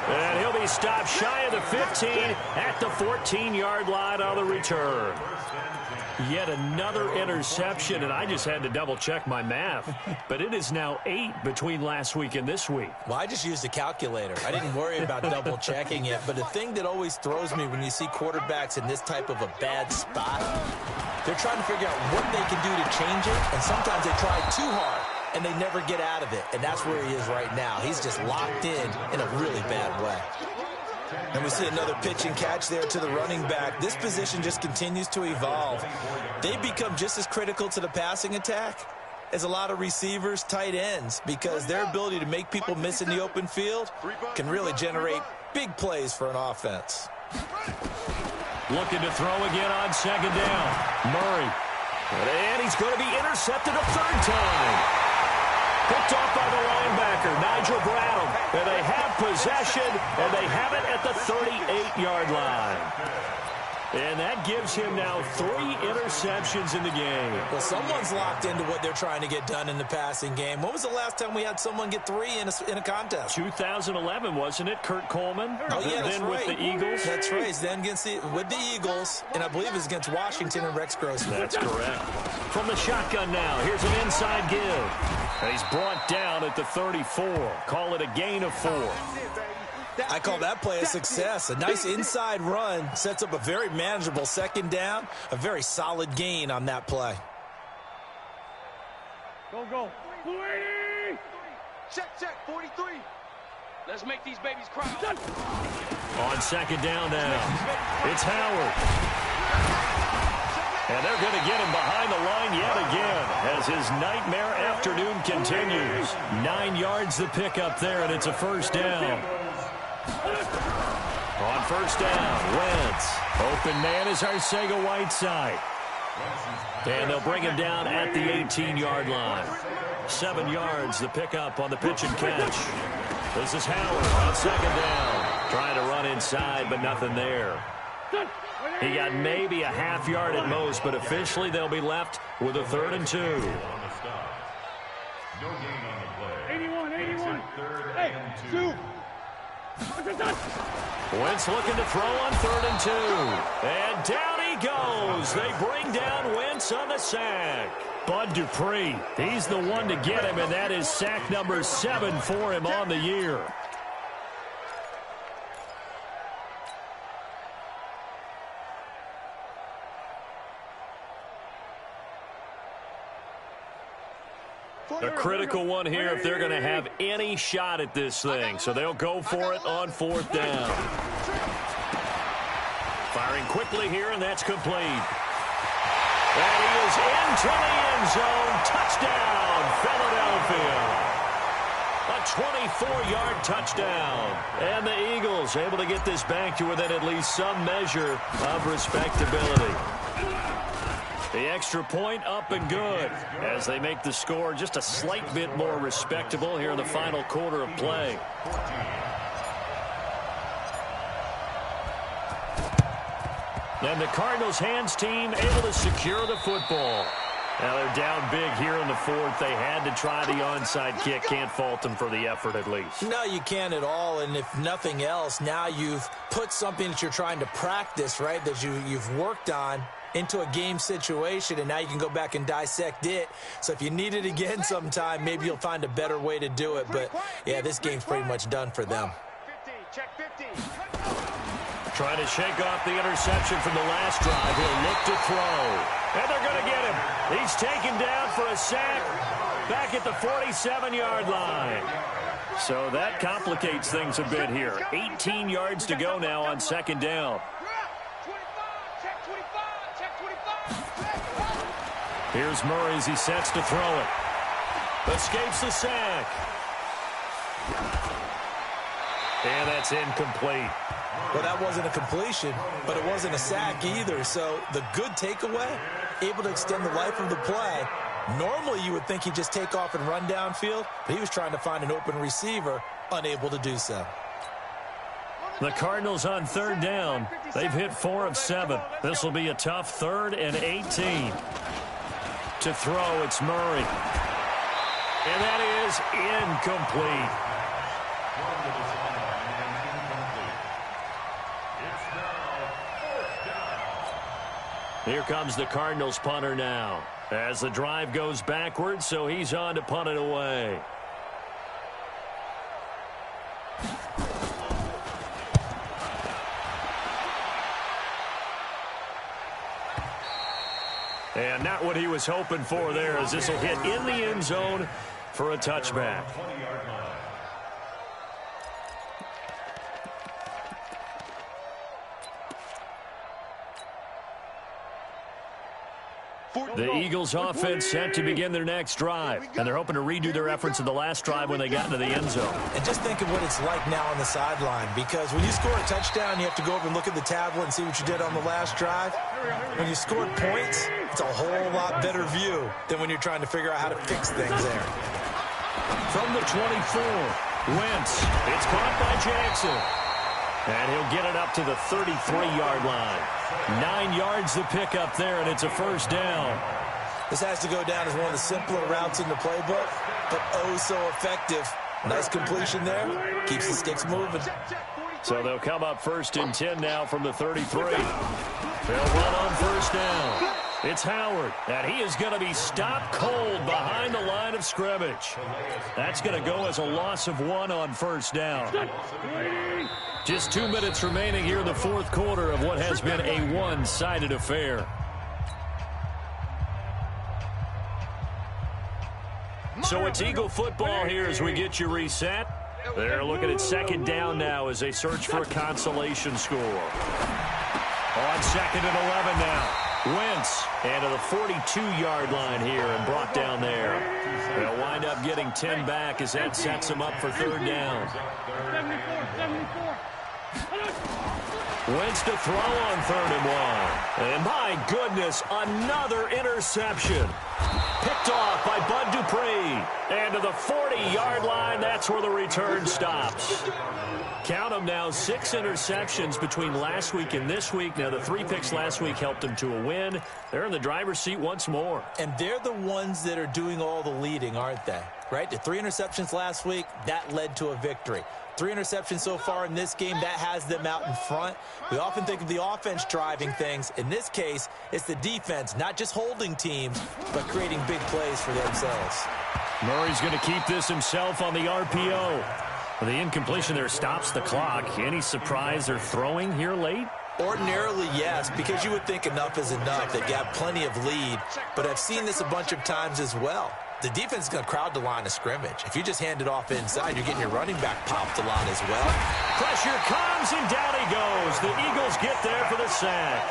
And he'll be stopped shy of the 15 at the 14-yard line on the return. Yet another interception, and I just had to double-check my math. But it is now 8 between last week and this week. Well, I just used a calculator. I didn't worry about double-checking it. But the thing that always throws me when you see quarterbacks in this type of a bad spot, they're trying to figure out what they can do to change it, and sometimes they try too hard, and they never get out of it. And that's where he is right now. He's just locked in a really bad way. And we see another pitch and catch there to the running back. This position just continues to evolve. They become just as critical to the passing attack as a lot of receivers, tight ends, because their ability to make people miss in the open field can really generate big plays for an offense. Looking to throw again on 2nd down. Murray. And he's going to be intercepted a 3rd time. Picked off by the linebacker, Nigel Bradham. And they have possession, and they have it at the 38-yard line. And that gives him now 3 interceptions in the game. Well, someone's locked into what they're trying to get done in the passing game. When was the last time we had someone get 3 in a contest? 2011, wasn't it? Kurt Coleman? Oh, yeah, that's then right. With the Eagles? That's right. Then with the Eagles, and I believe it's against Washington and Rex Grossman. That's correct. From the shotgun now, here's an inside give. And he's brought down at the 34. Call it a gain of 4. I call that play a success. A nice inside run sets up a very manageable 2nd down. A very solid gain on that play. Go. 280! Check, 43. Let's make these babies cry. On 2nd down now, it's Howard. And they're going to get him behind the line yet again as his nightmare afternoon continues. 9 yards the pickup there, and it's a 1st down. On 1st down, Wentz. Open man is Arcega-Whiteside. And they'll bring him down at the 18-yard line. 7 yards the pickup on the pitch and catch. This is Howard on 2nd down. Trying to run inside, but nothing there. He got maybe a half yard at most, but officially they'll be left with a 3rd and 2. No gain on the play. 181. Hey, 2. Wentz looking to throw on 3rd and 2. And down he goes. They bring down Wentz on the sack. Bud Dupree, he's the one to get him, and that is sack number 7 for him on the year. A critical one here if they're going to have any shot at this thing. So they'll go for it on 4th down. Firing quickly here, and that's complete. And he is into the end zone. Touchdown, Philadelphia. A 24-yard touchdown. And the Eagles able to get this back to within at least some measure of respectability. The extra point up and good as they make the score just a slight bit more respectable here in the final quarter of play. And the Cardinals hands team able to secure the football. Now they're down big here in the 4th. They had to try the onside kick. Can't fault them for the effort at least. No, you can't at all. And if nothing else, now you've put something that you're trying to practice, right, that you've worked on into a game situation, and now you can go back and dissect it. So if you need it again sometime, maybe you'll find a better way to do it. But, yeah, this game's pretty much done for them. 50, check 50. Trying to shake off the interception from the last drive. He'll look to throw. And they're going to get him. He's taken down for a sack back at the 47-yard line. So that complicates things a bit here. 18 yards to go now on 2nd down. Here's Murray as he sets to throw it. Escapes the sack. And that's incomplete. Well, that wasn't a completion, but it wasn't a sack either. So the good takeaway, able to extend the life of the play. Normally you would think he'd just take off and run downfield, but he was trying to find an open receiver, unable to do so. The Cardinals on 3rd down. They've hit 4 of 7. This will be a tough 3rd and 18. To throw, it's Murray. And that is incomplete. Here comes the Cardinals punter now. As the drive goes backwards, so he's on to punt it away. And not what he was hoping for there, as this will hit in the end zone for a touchback. The Eagles offense set to begin their next drive, and they're hoping to redo their efforts in the last drive when they got into the end zone. And just think of what it's like now on the sideline, because when you score a touchdown, you have to go over and look at the tablet and see what you did on the last drive. When you scored points, it's a whole lot better view than when you're trying to figure out how to fix things there. From the 24, Wentz. It's caught by Jackson. And he'll get it up to the 33-yard line. 9 yards to pick up there, and it's a 1st down. This has to go down as one of the simpler routes in the playbook, but oh so effective. Nice completion there. Keeps the sticks moving. So they'll come up 1st and 10 now from the 33. They'll run on 1st down. It's Howard, and he is going to be stopped cold behind the line of scrimmage. That's going to go as a loss of 1 on 1st down. Just 2 minutes remaining here in the 4th quarter of what has been a one-sided affair. So it's Eagle football here as we get you reset. They're looking at 2nd down now as they search for a consolation score. On 2nd and 11 now. Wentz and to the 42-yard line here and brought down there. They'll wind up getting 10 back as that sets them up for 3rd down. 74. Wentz to throw on 3rd and 1. And my goodness, another interception. Picked off by Bud Dupree. And to the 40-yard line, that's where the return stops. Count them now, 6 interceptions between last week and this week. Now, the 3 picks last week helped them to a win. They're in the driver's seat once more. And they're the ones that are doing all the leading, aren't they? Right? The 3 interceptions last week, that led to a victory. 3 interceptions so far in this game, that has them out in front. We often think of the offense driving things. In this case, it's the defense, not just holding teams, but creating big plays for themselves. Murray's going to keep this himself on the RPO. The incompletion there stops the clock. Any surprise they're throwing here late? Ordinarily, yes, because you would think enough is enough. They've got plenty of lead, but I've seen this a bunch of times as well. The defense is going to crowd the line of scrimmage. If you just hand it off inside, you're getting your running back popped a lot as well. Pressure comes, and down he goes. The Eagles get there for the sack.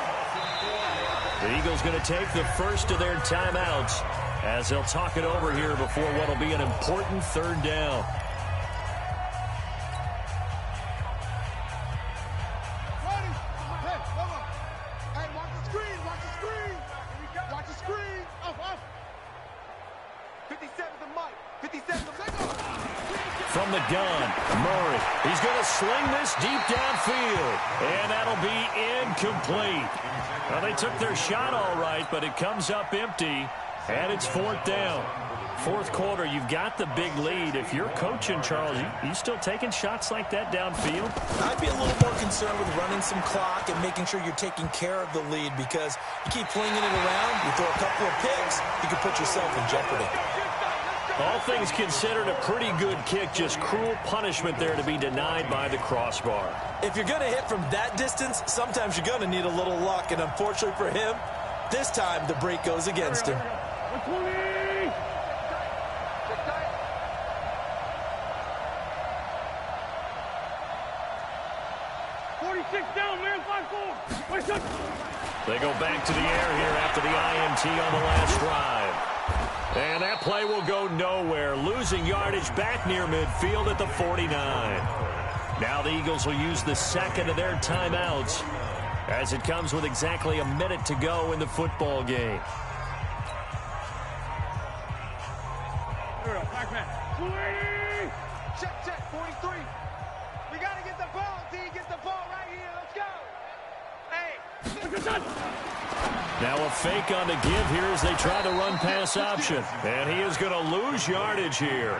The Eagles going to take the first of their timeouts as they'll talk it over here before what will be an important 3rd down. From the gun, Murray. He's going to sling this deep downfield, and that'll be incomplete. Well, they took their shot all right, but it comes up empty, and it's 4th down. 4th quarter, you've got the big lead. If you're coaching, Charles, you still taking shots like that downfield? I'd be a little more concerned with running some clock and making sure you're taking care of the lead, because you keep flinging it around, you throw a couple of picks, you can put yourself in jeopardy. All things considered, a pretty good kick. Just cruel punishment there to be denied by the crossbar. If you're going to hit from that distance, sometimes you're going to need a little luck. And unfortunately for him, this time the break goes against him. 46 down, man, 5-4. They go back to the air here after the INT on the last drive. And that play will go nowhere, losing yardage back near midfield at the 49. Now the Eagles will use the second of their timeouts as it comes with exactly a minute to go in the football game. Check, 43. We got to get the ball, D. Get the ball right here. Let's go. Hey. Now a fake on the give here as they try the run-pass option. And he is going to lose yardage here.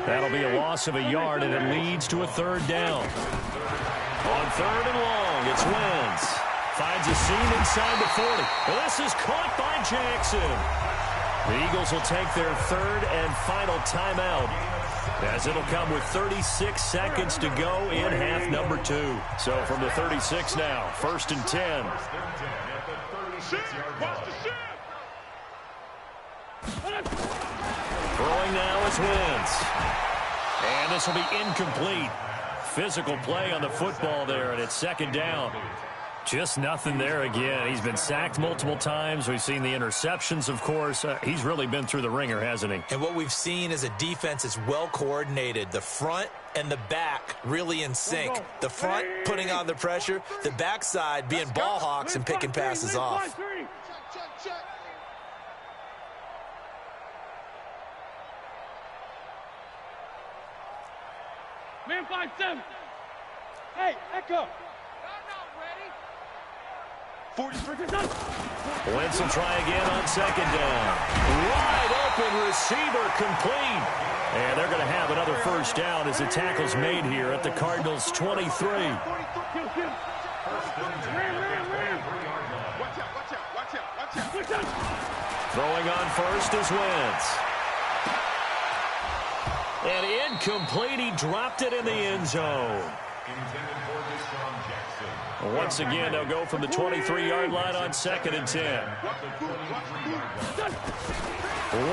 That'll be a loss of a yard, and it leads to a 3rd down. On 3rd and long, it's Wentz. Finds a seam inside the 40. Well, this is caught by Jackson. The Eagles will take their 3rd and final timeout, as it'll come with 36 seconds to go in half number 2. So from the 36 now, 1st and 10. Throwing now is Wentz. And this will be incomplete. Physical play on the football there, and it's 2nd down. Just nothing there again. He's been sacked multiple times. We've seen the interceptions, of course. He's really been through the ringer, hasn't he? And what we've seen is a defense is well coordinated. The front and the back really in sync. The front putting on the pressure, the backside being ball hawks and picking passes off. Check. Man, 5-7. Hey, Echo. 43. Wentz will try again on 2nd down. Wide open receiver complete. And they're going to have another 1st down as the tackle's made here at the Cardinals' 23. Watch out. Throwing on 1st is Wentz. And incomplete. He dropped it in the end zone. Once again, they'll go from the 23-yard line on 2nd and 10.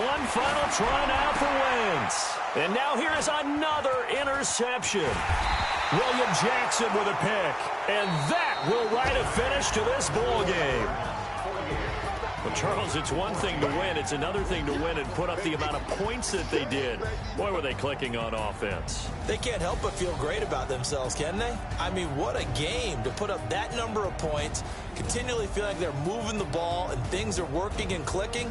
One final try now for Wentz. And now here is another interception. William Jackson with a pick. And that will write a finish to this ball game. Well, Charles, it's one thing to win. It's another thing to win and put up the amount of points that they did. Boy, were they clicking on offense. They can't help but feel great about themselves, can they? I mean, what a game to put up that number of points, continually feel like they're moving the ball and things are working and clicking.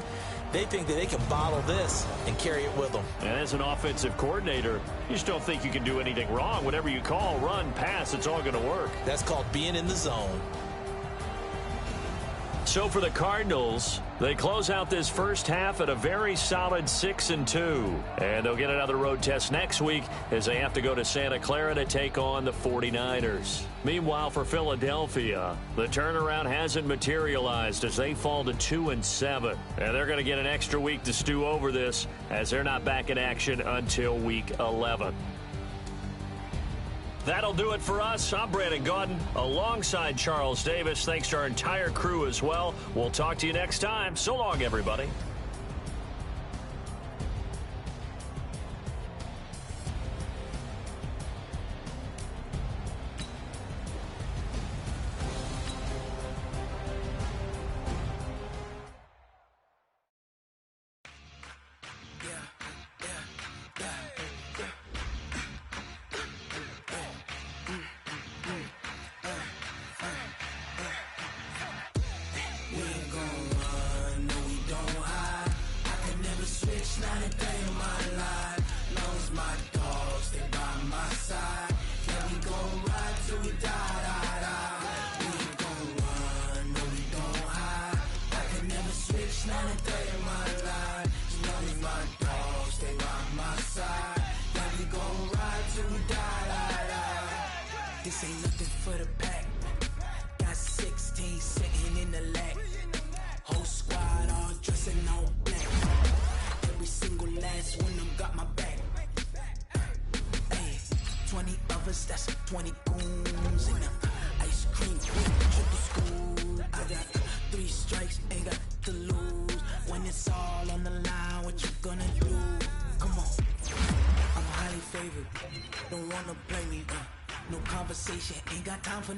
They think that they can bottle this and carry it with them. And as an offensive coordinator, you just don't think you can do anything wrong. Whatever you call, run, pass, it's all going to work. That's called being in the zone. So for the Cardinals, they close out this first half at a very solid 6-2. And they'll get another road test next week as they have to go to Santa Clara to take on the 49ers. Meanwhile, for Philadelphia, the turnaround hasn't materialized as they fall to 2-7. And they're going to get an extra week to stew over this as they're not back in action until week 11. That'll do it for us. I'm Brandon Gaudin alongside Charles Davis. Thanks to our entire crew as well. We'll talk to you next time. So long, everybody. This ain't nothing for the pack. Got 16 sitting in the lag. Whole squad all dressing all black. Every single last one of them got my back. Hey, 20 of us, that's 20 goons in the ice cream. Triple school. I got 3 strikes, ain't got to lose. When it's all on the line, what you gonna do? Come on, I'm highly favored. Don't wanna play me. No conversation, ain't got time for